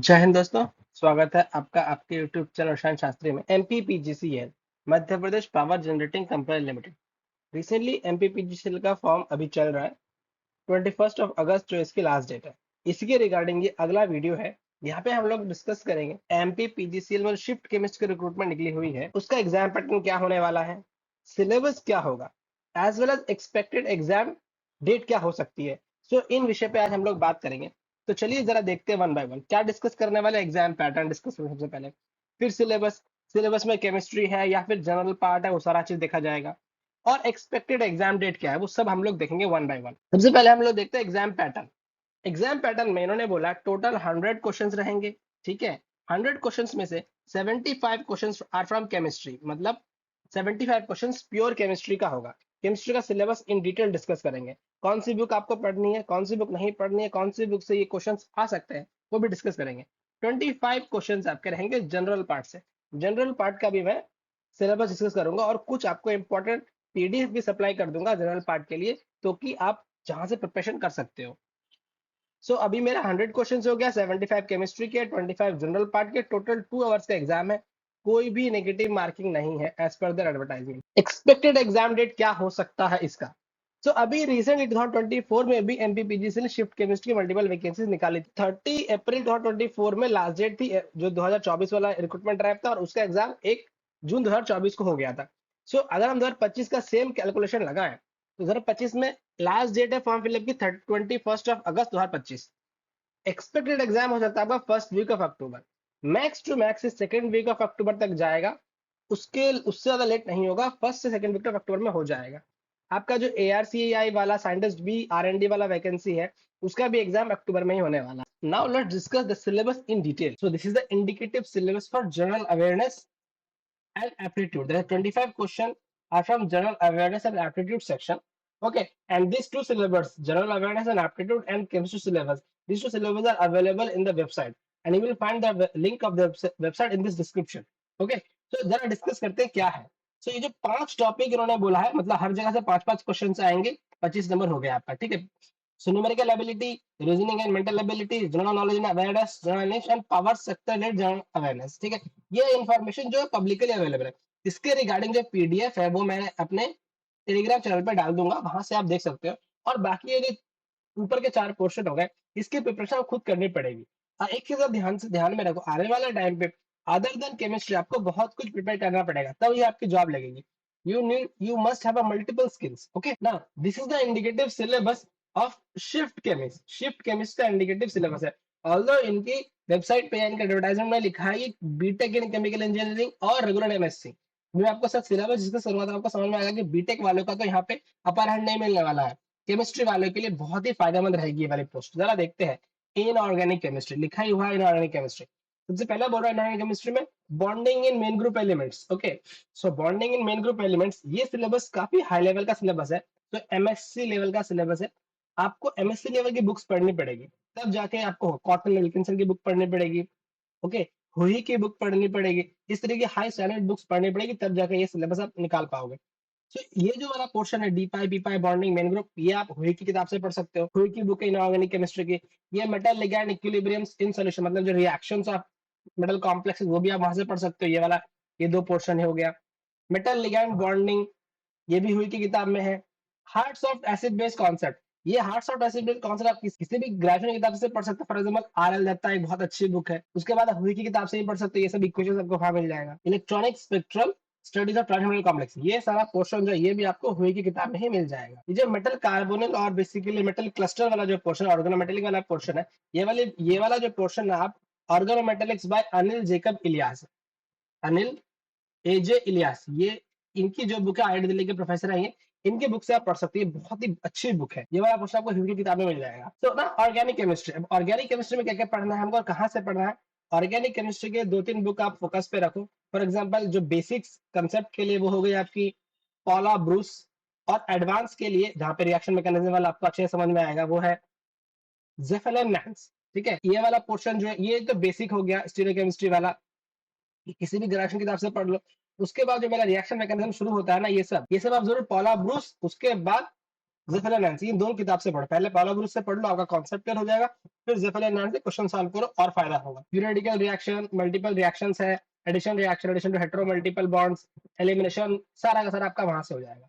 जय हिंद दोस्तों। स्वागत है आपका आपके यूट्यूब चैनल रसायन शास्त्री में। MPPGCL Madhya Pradesh power generating company limited. Recently MPPGCL का फॉर्म अभी चल रहा है। 21 अगस्त जो इसकी लास्ट डेट है। इसके रिगार्डिंग ये अगला वीडियो है। यहाँ पे हम लोग डिस्कस करेंगे एमपीपीजीसीएल में शिफ्ट केमिस्ट की रिक्रूटमेंट निकली हुई है, उसका एग्जाम पैटर्न क्या होने वाला है, सिलेबस क्या होगा, as well as expected exam date क्या हो सकती है। सो इन विषय पे आज हम लोग बात करेंगे। तो चलिए जरा देखते हैं वन बाय वन क्या डिस्कस करने वाले। एग्जाम पैटर्न डिस्कस करेंगे सबसे पहले, फिर सिलेबस, सिलेबस में केमिस्ट्री है या फिर जनरल पार्ट है, वो सारा चीज देखा जाएगा, और एक्सपेक्टेड एग्जाम डेट क्या है वो सब हम लोग देखेंगे वन बाय वन। सबसे पहले हम लोग देखते हैं एग्जाम पैटर्न। एग्जाम पैटर्न में इन्होंने बोला टोटल 100 क्वेश्चंस रहेंगे। ठीक है, 100 क्वेश्चंस में से 75 क्वेश्चंस आर फ्रॉम केमिस्ट्री, मतलब 75 क्वेश्चंस प्योर केमिस्ट्री का होगा। केमिस्ट्री का सिलेबस इन डिटेल डिस्कस करेंगे, कौन सी बुक आपको पढ़नी है, कौन सी बुक नहीं पढ़नी है, कौन सी बुक से ये क्वेश्चंस आ सकते हैं, वो भी डिस्कस करेंगे। 25 क्वेश्चंस आपके रहेंगे जनरल पार्ट से। जनरल पार्ट का भी मैं सिलेबस डिस्कस करूंगा और कुछ आपको इंपॉर्टेंट पीडीएफ भी सप्लाई कर दूंगा जनरल पार्ट के लिए, तो कि आप जहां से प्रिपरेशन कर सकते हो। सो अभी मेरा 100 क्वेश्चन हो गया, 75 केमिस्ट्री के, 25 जनरल पार्ट के, टोटल 2 आवर्स का एग्जाम है। कोई भी नेगेटिव मार्किंग नहीं है एज पर दर एडवर्टाइजमेंट। एक्सपेक्टेड एग्जाम डेट क्या हो सकता है इसका। सो अभी रिसेंटली 2024 में भी एमपीपीजीसी ने शिफ्ट केमिस्ट्री मल्टीपल वैकेंसीज निकाली थी। 30 अप्रैल 2024 में लास्ट डेट थी, जो 2024 वाला रिक्रूटमेंट ड्राइव था, और उसका एग्जाम 1 जून 2024 को हो गया था। सो अगर हम 2025 का सेम कैलकुलेशन लगाएं तो 2025 में लास्ट डेट है फॉर्म फिलअप की 21 अगस्त 2025। एक्सपेक्टेड एग्जाम हो सकता है आपका first week of October, max to max second week of October तक जाएगा। उससे ज्यादा लेट नहीं होगा, फर्स्ट से सेकंड वीक ऑफ अक्टूबर में हो जाएगा। आपका जो एआरसीआई वाला साइंटिस्ट बी आरएनडी वाला वैकेंसी है, उसका भी एग्जाम अक्टूबर में ही होने वाला है। Now let's discuss the syllabus in detail. So this is the indicative syllabus for general awareness and aptitude. There are 25 questions are from general awareness and aptitude section. Okay, and these two syllabus, general awareness and aptitude and chemistry syllabus, these two syllabus are available in the website, and you will find the link of the website in this description. Okay, so जरा discuss करते हैं क्या है। So ये जो 5 topic इन्होंने बोला है, मतलब हर जगह से 5-5 क्वेश्चन आएंगे, 25 नंबर हो गया आपका। ठीक है, so numerical ability, reasoning and mental ability, general knowledge and awareness, general knowledge and power sector led general awareness। ठीक है, ये इन्फॉर्मेशन जो है पब्लिकली अवेलेबल है। इसके रिगार्डिंग जो पीडीएफ है वो मैं अपने टेलीग्राम चैनल पे डाल दूंगा, वहां से आप देख सकते हो। और बाकी ये जो ऊपर के 4 पोर्शन हो गए, इसकी प्रिपरेशन खुद करनी पड़ेगी। और एक चीज आप ध्यान में रखो, आने वाले टाइम पे अदर देन केमिस्ट्री आपको बहुत कुछ प्रिपेयर करना पड़ेगा, तब ये आपकी जॉब लगेगी। You must have a multiple skills. Okay, now this is the indicative syllabus of shift chemist. Shift chemist का इंडिकेटिव सिलेबस है। ऑल्दो इनकी वेबसाइट पे इनके एडवर्टाइजमेंट में लिखा है बीटेक इन केमिकल इंजीनियरिंग और रेगुलर एमएससी। मैं आपको सब सिलेबस जिसका शुरुआत आपको समझ में आएगा कि बीटेक वालों का तो यहाँ पे अपर हैंड नहीं मिलने वाला है। केमिस्ट्री वालों के लिए बहुत ही फायदेमंद रहेगी ये वाली पोस्ट। जरा देखते हैं, इनऑर्गेनिक केमिस्ट्री लिखा ही हुआ है। इनऑर्गेनिक केमिस्ट्री सबसे पहले बोल रहा है, इनऑर्गेनिक केमिस्ट्री में bonding in main group elements. Okay, so bonding in main group elements, ये सिलेबस काफी हाई लेवल का सिलेबस है। तो एमएससी लेवल का सिलेबस है। आपको एमएससी लेवल की बुक्स पढ़नी पड़ेगी, तब जाके आपको कॉटन विल्किंसन की बुक पढ़नी पड़ेगी। ओके, हुई की बुक पढ़नी पड़ेगी, इस तरह की हाई स्टैंडर्ड बुक्स पढ़नी पड़ेगी, तब जाके ये सिलेबस आप निकाल पाओगे। तो ये जो वाला पोर्शन है d pi p pi bonding main group, ये आप हुई की किताब से पढ़ सकते हो। हुई की बुक है इनऑर्गेनिक केमिस्ट्री की। ये metal ligand equilibriums in solution, मतलब जो रिएक्शंस ऑफ मेटल कॉम्प्लेक्सेस, वो भी आप वहां से पढ़ सकते हो। ये वाला, ये 2 पोर्शन हो गया। मेटल लिगैंड बॉन्डिंग, ये भी हुई की किताब में है। Hearts of acid base concept, ये hearts of acid base concept आप किसी भी ग्रेजुएशन किताब से पढ़ सकते हो। फॉर एग्जांपल आरएल दत्ता एक बहुत अच्छी बुक है, उसके बाद आप हुई की किताब से ही पढ़ सकते हो। ये सब इक्वेशन आपको वहां मिल जाएगा। Electronic spectral studies of transition metal complex, ये सारा पोर्शन जो है ये भी आपको हुई की किताब में ही मिल जाएगा। ये जो मेटल कार्बोनिल और बेसिकली मेटल क्लस्टर वाला जो पोर्शन, ऑर्गेनोमेटेलिक वाला पोर्शन है, ये वाला जो पोर्शन है आप organometallics bye Anil Jacob Ilyas, Anil एजे इलियास, ये इनकी जो बुक है, आईआईटी दिल्ली के प्रोफेसर है ये, इनके बुक से आप पढ़ सकते हैं। बहुत ही अच्छी बुक है ये वाला पोर्शन, आपको हिंदी की किताब में मिल जाएगा। तो ना ऑर्गेनिक केमिस्ट्री, अब ऑर्गेनिक केमिस्ट्री में क्या क्या पढ़ना है हमको और कहाँ से पढ़ना है। ऑर्गेनिक केमिस्ट्री के 2-3 बुक आप फोकस पे रखो। फॉर एग्जाम्पल जो बेसिक्स कंसेप्ट के लिए वो हो गई आपकी पॉला ब्रूस, और एडवांस के लिए जहाँ पे रिएक्शन मैकेनिज्म वाला आपको अच्छे से समझ में आएगा, वो है जेफेलन नैंस। ठीक है, ये वाला पोर्शन जो है ये तो बेसिक हो गया स्टीरियोकेमिस्ट्री वाला, किसी भी ग्रेजुएशन किताब से पढ़ लो। उसके बाद जो मेरा रिएक्शन मैकेनिज्म शुरू होता है ना, ये सब आप जरूर पॉला ब्रूस, उसके बाद ज़ेफिर नैंसी, इन दोनों किताब से पढ़ो। पहले पाउलो ब्रूस से पढ़ लो, आपका कॉन्सेप्ट क्लियर हो जाएगा। फिर ज़ेफिर नैंसी क्वेश्चन सॉल्व करो और फायदा होगा। पीरियोडिकल रिएक्शन, मल्टीपल रिएक्शंस है, addition reaction, addition to hetero multiple bonds, elimination, सारा का सारा आपका वहां से हो जाएगा।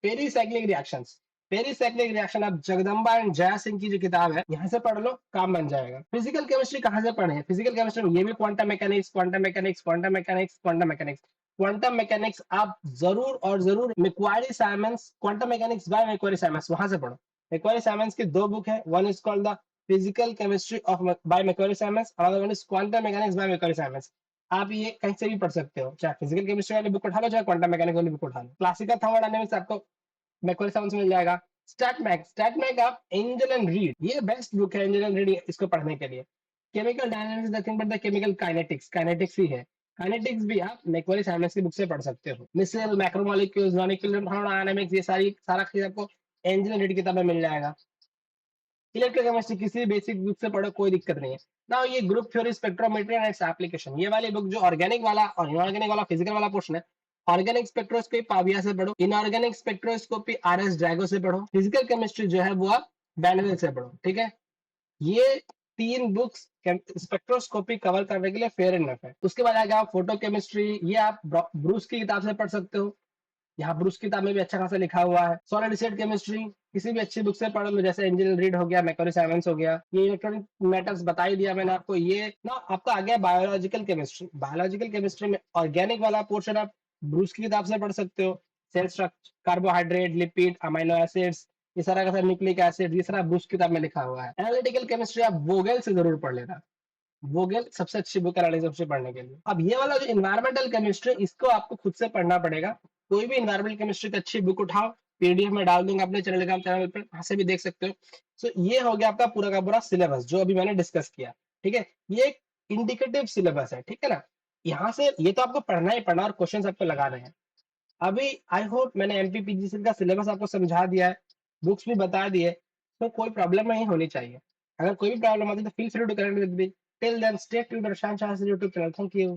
पेरीसाइक्लिक रिएक्शंस, पेरीसाइक्लिक रिएक्शन आप जगदम्बा एंड जया सिंह की जो किताब है यहाँ से पढ़ लो, काम बन जाएगा। फिजिकल केमिस्ट्री कहाँ से पढ़े? फिजिकल केमिस्ट्री में ये भी quantum mechanics, quantum mechanics, quantum mechanics, quantum mechanics, quantum mechanics आप जरूर और जरूर McQuarrie Simons, quantum mechanics by McQuarrie Simons, वहां से पढ़ो। मैक्वायरी साइमंस की दो बुक है, one is called the physical chemistry of by McQuarrie Simons, another one is quantum mechanics by McQuarrie Simons. आप ये कहीं से भी पढ़ सकते हो, चाहे फिजिकल केमिस्ट्री वाली बुक उठा लो, चाहे क्वांटम मैकेनिक्स वाली बुक उठा लो। क्लासिकल थर्मोडायनेमिक्स आपको मैक्वायरी साइमंस मिल जाएगा। स्टैटमैक आप एंजल एंड रीड, ये बेस्ट बुक है एंजल एंड रीड इसको पढ़ने के लिए। Chemical dynamics nothing but the chemical kinetics, kinetics ही है। काइनेटिक्स भी आप मैक्वायरी साइमंस की बुक से पढ़ सकते हो। मिसल, मैक्रोमोलेक्यूल्स, मॉलिक्यूलर थर्मोडायनामिक्स, ये सारी सारा चीज आपको एंजल एंड रीड किताब में मिल जाएगा। इलेक्ट्रोकेमिस्ट्री किसी बेसिक बुक से पढ़ो, कोई दिक्कत नहीं है ना। ये group theory, spectrometry and its application, ये वाली बुक जो ऑर्गेनिक वाला और इनऑर्गेनिक वाला फिजिकल वाला पोर्शन है, ऑर्गेनिक स्पेक्ट्रोस्कोपी पाविया से पढ़ो, इनऑर्गेनिक स्पेक्ट्रोस्कोपी आरएस ड्रैगो से पढ़ो, फिजिकल केमिस्ट्री जो है वो आप बैनवेल से पढ़ो। ठीक है, ये तीन बुक्स स्पेक्ट्रोस्कोपी कवर करने के लिए फेयर इनफ है। उसके बाद आएगा फोटो केमिस्ट्री, ये आप ब्रूस की किताब से पढ़ सकते हो। यहाँ ब्रूस की किताब में भी अच्छा खासा लिखा हुआ है। सॉलिड स्टेट केमिस्ट्री किसी भी अच्छी बुक से पढ़ लो, जैसे इंजीनियर रीड हो गया, मैक्वायरी साइमंस हो गया, ये इलेक्ट्रॉनिक मैटर्स बता ही दिया मैंने आपको। ये ना आपका आ गया बायोलॉजिकल केमिस्ट्री। बायोलॉजिकल केमिस्ट्री में ऑर्गेनिक वाला पोर्शन आप ब्रूस की किताब से पढ़ सकते हो। Cell structure, carbohydrate, lipid, amino acids, ये सारा का सारा न्यूक्लिक एसिड, ये सारा ब्रूस की किताब में लिखा हुआ है। एनालिटिकल केमिस्ट्री आप वोगेल से जरूर पढ़ लेना। वोगेल सबसे अच्छी बुक है एनालिसिस से पढ़ने के लिए। अब ये वाला जो इन्वायरमेंटल केमिस्ट्री, इसको आपको खुद से पढ़ना पड़ेगा। कोई भी इन्वायरमेंटल केमिस्ट्री की अच्छी बुक उठाओ, पीडीएफ में डाल दूंगा अपने टेलीग्राम चैनल पर, वहां से भी देख सकते हो। सो ये हो गया आपका पूरा का पूरा सिलेबस जो अभी मैंने डिस्कस किया। ठीक है, ये एक इंडिकेटिव सिलेबस है, ठीक है ना। यहाँ से ये तो आपको पढ़ना ही पढ़ना और क्वेश्चन आपको लगाने हैं। अभी आई होप मैंने एमपीपीजीसी का सिलेबस आपको समझा दिया है, बुक्स भी बता दिए, तो कोई प्रॉब्लम नहीं होनी चाहिए। अगर कोई भी प्रॉब्लम आती है तो feel free to connect with me. Till then stay tuned, Prashant Shastri YouTube channel. Thank you.